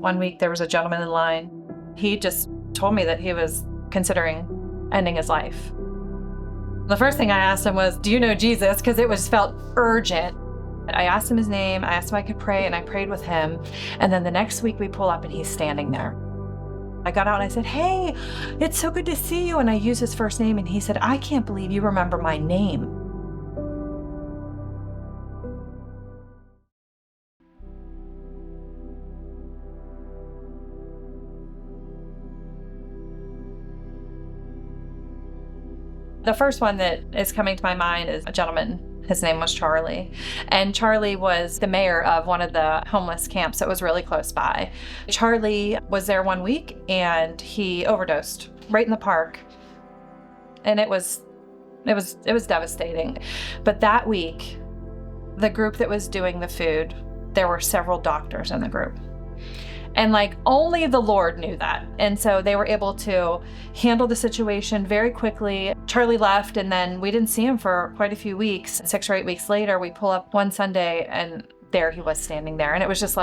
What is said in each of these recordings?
One week there was a gentleman in line. He just told me that he was considering ending his life. The first thing I asked him was, do you know Jesus? Because it felt urgent. I asked him his name, I asked him if I could pray, and I prayed with him. And then the next week we pull up and he's standing there. I got out and I said, hey, it's so good to see you. And I used his first name and he said, I can't believe you remember my name. The first one that is coming to my mind is a gentleman. His name was Charlie. And Charlie was the mayor of one of the homeless camps that was really close by. Charlie was there one week and he overdosed right in the park. And it was devastating. But that week, the group that was doing the food, there were several doctors in the group. And only the Lord knew that. And so they were able to handle the situation very quickly. Charlie left and then we didn't see him for quite a few weeks. 6 or 8 weeks later, we pull up one Sunday and there he was standing there. And it was just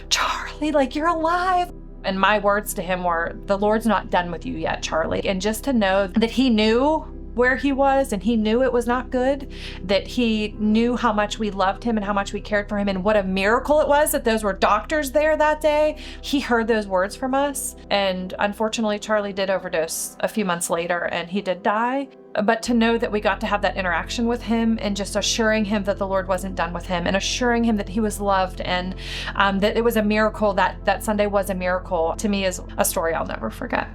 Charlie, you're alive. And my words to him were, the Lord's not done with you yet, Charlie. And just to know that he knew where he was and he knew it was not good, that he knew how much we loved him and how much we cared for him and what a miracle it was that those were doctors there that day. He heard those words from us. And unfortunately, Charlie did overdose a few months later and he did die. But to know that we got to have that interaction with him and just assuring him that the Lord wasn't done with him and assuring him that he was loved and that it was a miracle, that Sunday was a miracle, to me is a story I'll never forget.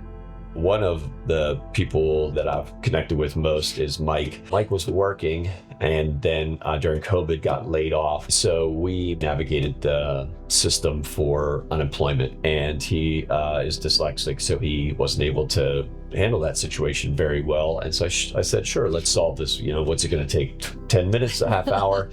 One of the people that I've connected with most is Mike. Mike was working and then during COVID got laid off. So we navigated the system for unemployment, and he is dyslexic, so he wasn't able to handle that situation very well. And so I said, sure, let's solve this. What's it going to take? 10 minutes, a half hour?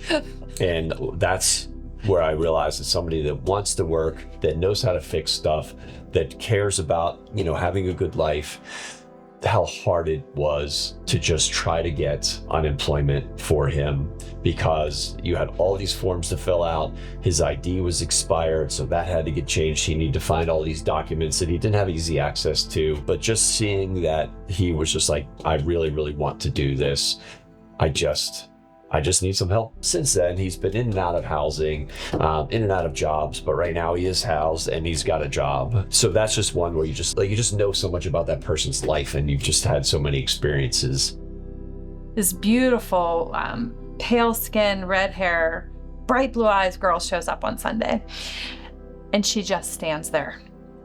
And that's where I realized that somebody that wants to work, that knows how to fix stuff, that cares about, having a good life, how hard it was to just try to get unemployment for him, because you had all these forms to fill out. His ID was expired, so that had to get changed. He needed to find all these documents that he didn't have easy access to. But just seeing that he was just I really, really want to do this. I just need some help. Since then, he's been in and out of housing, in and out of jobs, but right now he is housed and he's got a job. So that's just one where you just know so much about that person's life and you've just had so many experiences. This beautiful, pale skin, red hair, bright blue eyes girl shows up on Sunday and she just stands there.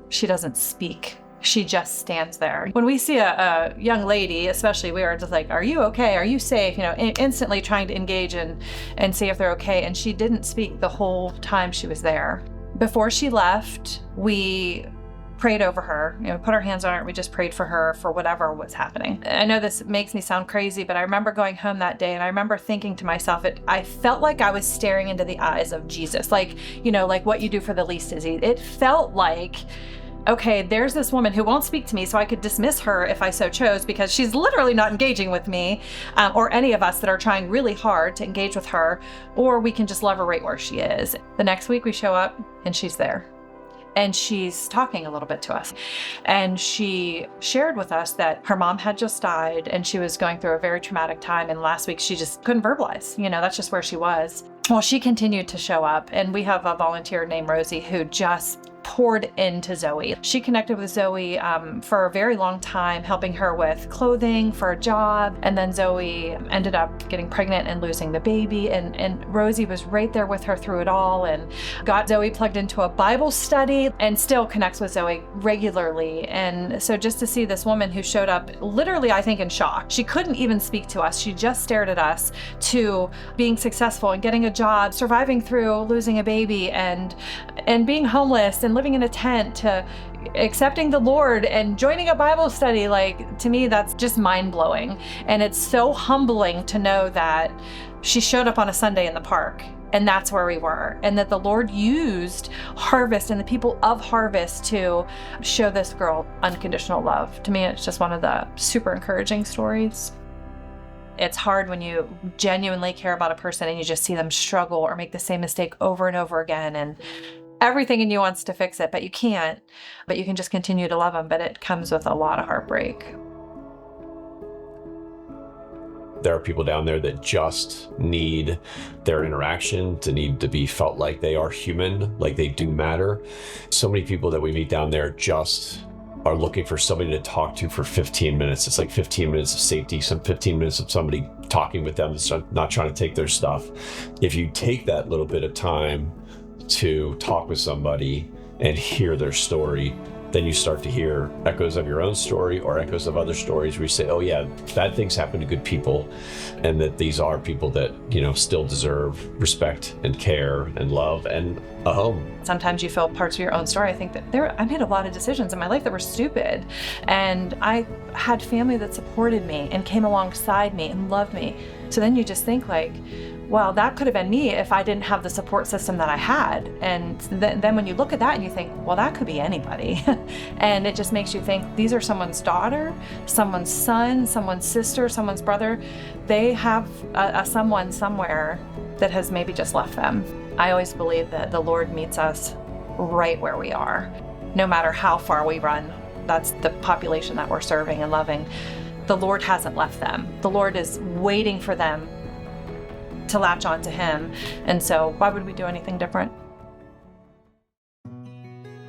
She doesn't speak. She just stands there. When we see a young lady, especially, we are just are you okay? Are you safe? Instantly trying to engage and see if they're okay. And she didn't speak the whole time she was there. Before she left, we prayed over her, put our hands on her. We just prayed for her for whatever was happening. I know this makes me sound crazy, but I remember going home that day and I remember thinking to myself, I felt like I was staring into the eyes of Jesus. Like what you do for the least is easy. It felt like, okay, there's this woman who won't speak to me, so I could dismiss her if I so chose, because she's literally not engaging with me, or any of us that are trying really hard to engage with her, or we can just love her right where she is. The next week we show up and she's there. And she's talking a little bit to us. And she shared with us that her mom had just died and she was going through a very traumatic time. And last week she just couldn't verbalize, that's just where she was. Well, she continued to show up, and we have a volunteer named Rosie who just poured into Zoe. She connected with Zoe for a very long time, helping her with clothing for a job. And then Zoe ended up getting pregnant and losing the baby. And Rosie was right there with her through it all and got Zoe plugged into a Bible study and still connects with Zoe regularly. And so just to see this woman who showed up literally, I think, in shock. She couldn't even speak to us. She just stared at us, to being successful and getting a job, surviving through losing a baby and being homeless and living in a tent, to accepting the Lord and joining a Bible study. To me, that's just mind-blowing. And it's so humbling to know that she showed up on a Sunday in the park, and that's where we were, and that the Lord used Harvest and the people of Harvest to show this girl unconditional love. To me, it's just one of the super encouraging stories. It's hard when you genuinely care about a person and you just see them struggle or make the same mistake over and over again. And everything in you wants to fix it, but you can't. But you can just continue to love them, but it comes with a lot of heartbreak. There are people down there that just need their interaction, to need to be felt like they are human, like they do matter. So many people that we meet down there just are looking for somebody to talk to for 15 minutes. It's like 15 minutes of safety, some 15 minutes of somebody talking with them, not trying to take their stuff. If you take that little bit of time to talk with somebody and hear their story, then you start to hear echoes of your own story or echoes of other stories where you say, oh yeah, bad things happen to good people, and that these are people that, still deserve respect and care and love and a home. Sometimes you feel parts of your own story. I think that I made a lot of decisions in my life that were stupid, and I had family that supported me and came alongside me and loved me. So then you just think like, well, that could have been me if I didn't have the support system that I had. And then when you look at that and you think, well, that could be anybody. And it just makes you think, these are someone's daughter, someone's son, someone's sister, someone's brother. They have a someone somewhere that has maybe just left them. I always believe that the Lord meets us right where we are, no matter how far we run. That's the population that we're serving and loving. The Lord hasn't left them. The Lord is waiting for them to latch on to him. And so why would we do anything different?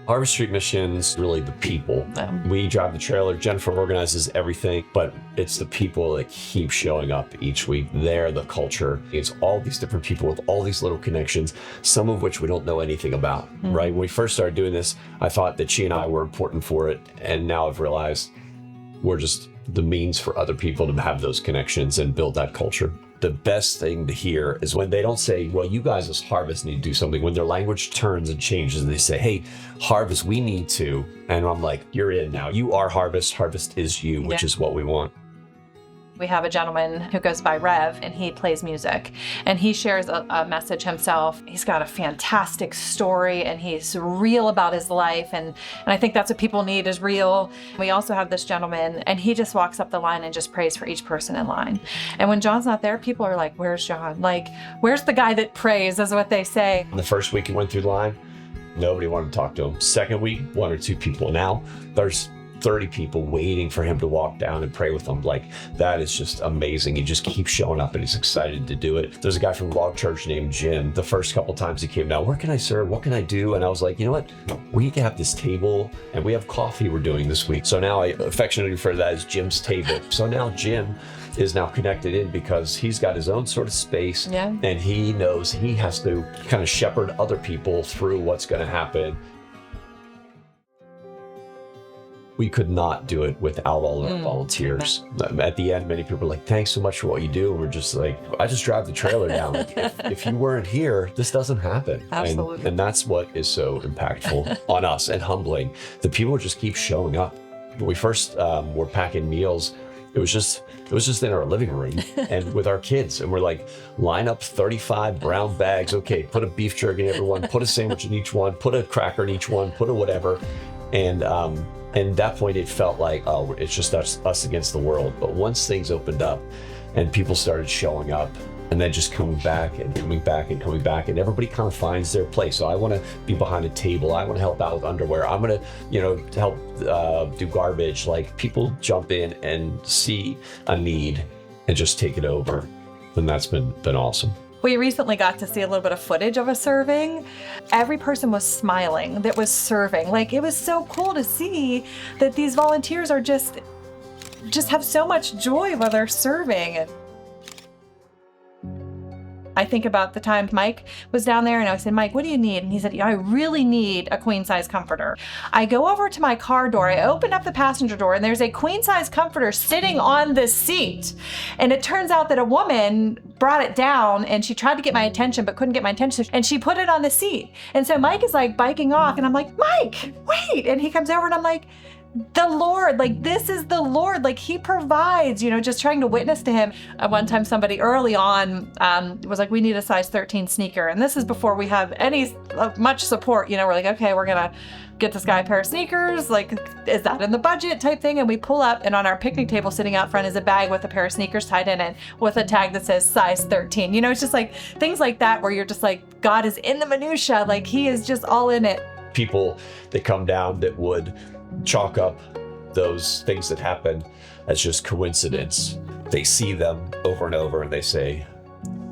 Harvest Street Mission's really the people. We drive the trailer, Jennifer organizes everything, but it's the people that keep showing up each week. They're the culture. It's all these different people with all these little connections, some of which we don't know anything about, right? When we first started doing this, I thought that she and I were important for it, and now I've realized we're just the means for other people to have those connections and build that culture. The best thing to hear is when they don't say, well, you guys as Harvest need to do something, when their language turns and changes and they say, hey, Harvest, we need to. And I'm like, you're in now. You are Harvest. Harvest is you, which is what we want. We have a gentleman who goes by Rev, and he plays music, and he shares a message himself. He's got a fantastic story, and he's real about his life, and I think that's what people need, is real. We also have this gentleman, and he just walks up the line and just prays for each person in line. And when John's not there, people are like, where's John? Like, where's the guy that prays, is what they say. The first week he went through the line, nobody wanted to talk to him. Second week, 1 or 2 people. Now there's 30 people waiting for him to walk down and pray with them. Like, that is just amazing. He just keeps showing up and he's excited to do it. There's a guy from Log Church named Jim. The first couple times he came down, where can I serve? What can I do? And I was like, you know what? We have this table and we have coffee we're doing this week. So now I affectionately refer to that as Jim's table. So now Jim is now connected in because he's got his own sort of space, and he knows he has to kind of shepherd other people through what's going to happen. We could not do it without all of our volunteers. At the end, many people are like, thanks so much for what you do. And we're just like, I just drive the trailer down. Like, if you weren't here, this doesn't happen. Absolutely. And that's what is so impactful on us and humbling. The people just keep showing up. When we first were packing meals, it was just in our living room and with our kids. And we're like, line up 35 brown bags. Okay, put a beef jerky in everyone, put a sandwich in each one, put a cracker in each one, put a whatever. And at that point, it felt like, oh, it's just us against the world. But once things opened up and people started showing up and then just coming back and coming back and coming back, and everybody kind of finds their place. So I want to be behind a table. I want to help out with underwear. I'm going to, help do garbage. Like, people jump in and see a need and just take it over. And that's been awesome. We recently got to see a little bit of footage of us serving. Every person was smiling that was serving. Like, it was so cool to see that these volunteers are just have so much joy while they're serving. I think about the time Mike was down there and I said, Mike, what do you need? And he said, I really need a queen size comforter. I go over to my car door, I open up the passenger door, and there's a queen size comforter sitting on the seat. And it turns out that a woman brought it down and she tried to get my attention but couldn't get my attention, and she put it on the seat. And so Mike is like biking off and I'm like, Mike, wait. And he comes over and I'm like, the Lord, like this is the Lord, like he provides, just trying to witness to him. One time somebody early on was like, we need a size 13 sneaker. And this is before we have any much support, we're like, okay, we're going to get this guy a pair of sneakers. Like, is that in the budget type thing? And we pull up and on our picnic table sitting out front is a bag with a pair of sneakers tied in it with a tag that says size 13. It's just like things like that where you're just like, God is in the minutia. Like he is just all in it. People that come down that would chalk up those things that happen as just coincidence. They see them over and over and they say,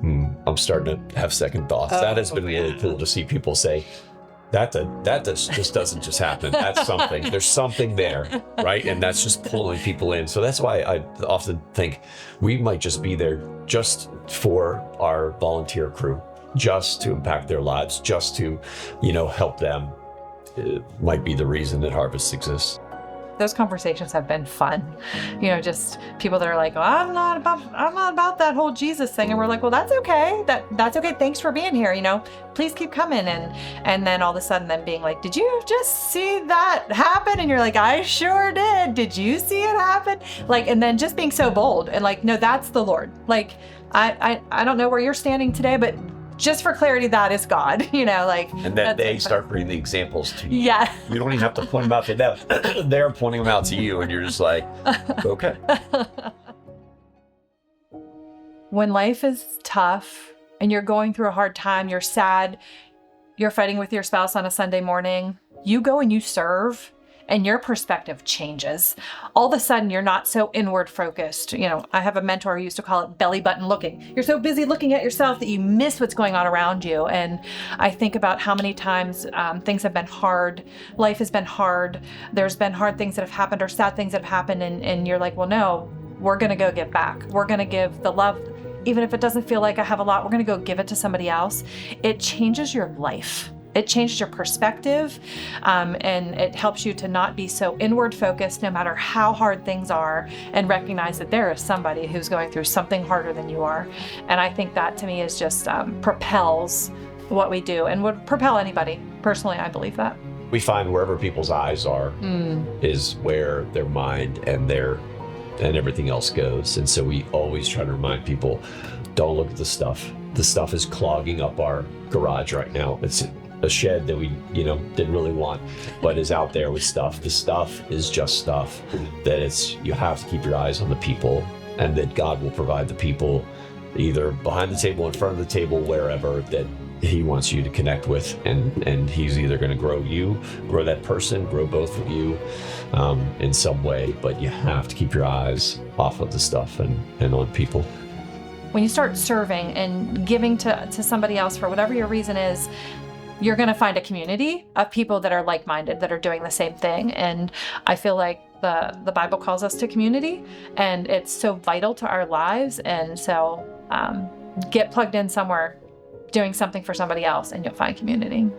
I'm starting to have second thoughts. That has been really cool to see people say, that just doesn't just happen. That's something. There's something there, right? And that's just pulling people in. So that's why I often think we might just be there just for our volunteer crew, just to impact their lives, just to, help them. It might be the reason that Harvest exists. Those conversations have been fun. Just people that are like, I'm not about that whole Jesus thing. And we're like, well, that's okay. That's okay. Thanks for being here. Please keep coming. And then all of a sudden them being like, did you just see that happen? And you're like, I sure did. Did you see it happen? Like, and then just being so bold and like, no, that's the Lord. Like, I don't know where you're standing today, but just for clarity, that is God, And then they start bringing the examples to you. Yeah. You don't even have to point them out to them. They're pointing them out to you, and you're just like, okay. When life is tough and you're going through a hard time, you're sad, you're fighting with your spouse on a Sunday morning, you go and you serve. And your perspective changes. All of a sudden, you're not so inward focused. I have a mentor who used to call it belly button looking. You're so busy looking at yourself that you miss what's going on around you. And I think about how many times things have been hard. Life has been hard. There's been hard things that have happened or sad things that have happened. And you're like, well, no, we're going to go give back. We're going to give the love. Even if it doesn't feel like I have a lot, we're going to go give it to somebody else. It changes your life. It changes your perspective, and it helps you to not be so inward focused no matter how hard things are, and recognize that there is somebody who's going through something harder than you are. And I think that to me is just propels what we do and would propel anybody. Personally, I believe that. We find wherever people's eyes are is where their mind and everything else goes. And so we always try to remind people, don't look at the stuff. The stuff is clogging up our garage right now. It's a shed that we, didn't really want, but is out there with stuff. The stuff is just stuff. You have to keep your eyes on the people, and that God will provide the people either behind the table, in front of the table, wherever that he wants you to connect with. And he's either going to grow that person, grow both of you in some way, but you have to keep your eyes off of the stuff and on people. When you start serving and giving to somebody else for whatever your reason is, you're going to find a community of people that are like-minded, that are doing the same thing. And I feel like the Bible calls us to community, and it's so vital to our lives. And so get plugged in somewhere, doing something for somebody else, and you'll find community.